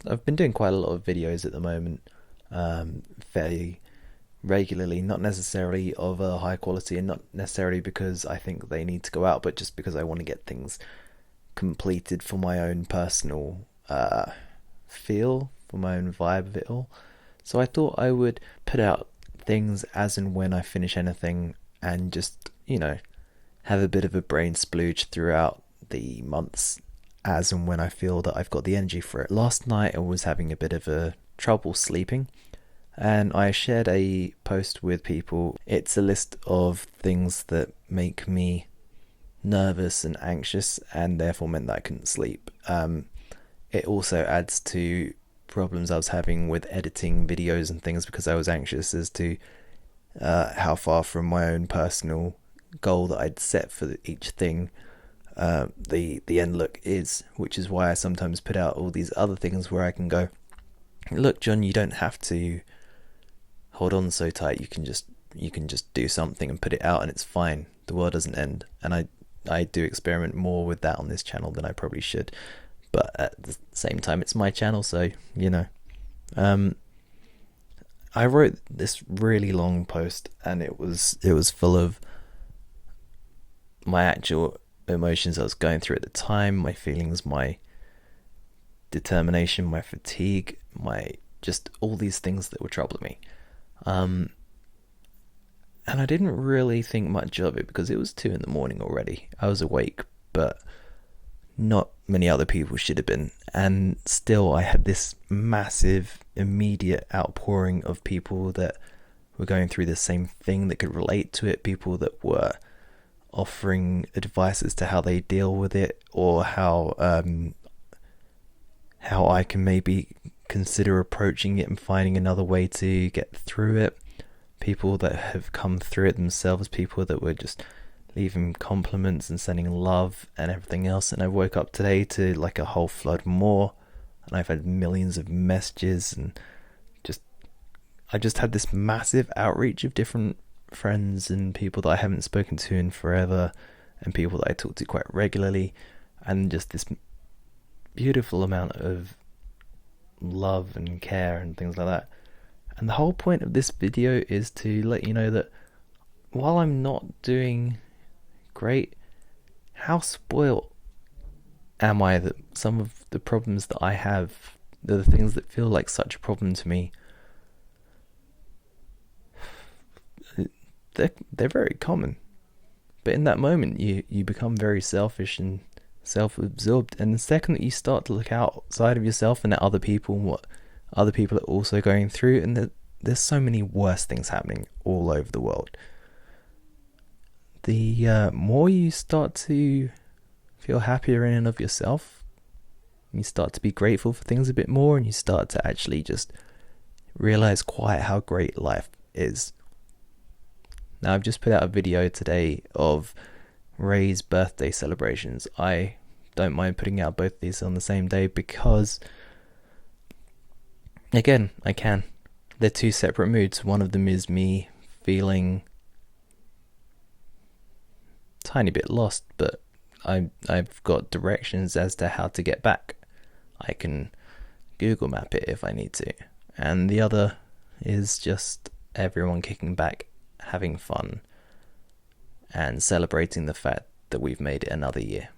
I've been doing quite a lot of videos at the moment, fairly regularly, not necessarily of a high quality, and not necessarily because I think they need to go out, but just because I want to get things completed for my own personal feel, for my own vibe of it all. So I thought I would put out things as and when I finish anything, and just, have a bit of a brain splooge throughout the months as and when I feel that I've got the energy for it. Last night I was having a bit of a trouble sleeping, and I shared a post with people. It's a list of things that make me nervous and anxious, and therefore meant that I couldn't sleep. It also adds to problems I was having with editing videos and things, because I was anxious as to how far from my own personal goal that I'd set for each thing the end look is, which is why I sometimes put out all these other things where I can go, look, John, you don't have to hold on so tight. You can just do something and put it out, and it's fine. The world doesn't end. And I do experiment more with that on this channel than I probably should, but at the same time, it's my channel, so I wrote this really long post, and it was full of my actual emotions I was going through at the time, my feelings, my determination, my fatigue, my just all these things that were troubling me. And I didn't really think much of it because it was 2 a.m. already. I was awake, but not many other people should have been. And still, I had this massive, immediate outpouring of people that were going through the same thing, that could relate to it, people that were offering advice as to how they deal with it, or how I can maybe consider approaching it and finding another way to get through it. People that have come through it themselves, people that were just leaving compliments and sending love and everything else. And I woke up today to like a whole flood more, and I've had millions of messages, and I just had this massive outreach of different friends and people that I haven't spoken to in forever, and people that I talk to quite regularly, and just this beautiful amount of love and care and things like that. And the whole point of this video is to let you know that while I'm not doing great, how spoiled am I that some of the problems that I have, the things that feel like such a problem to me, they're very common. But in that moment, you become very selfish and self-absorbed, and the second that you start to look outside of yourself and at other people and what other people are also going through, and there's so many worse things happening all over the world, the more you start to feel happier in and of yourself, you start to be grateful for things a bit more, and you start to actually just realize quite how great life is. Now, I've just put out a video today of Ray's birthday celebrations. I don't mind putting out both these on the same day because, again, I can. They're 2 separate moods. One of them is me feeling a tiny bit lost, but I've got directions as to how to get back. I can Google map it if I need to. And the other is just everyone kicking back, having fun, and celebrating the fact that we've made it another year.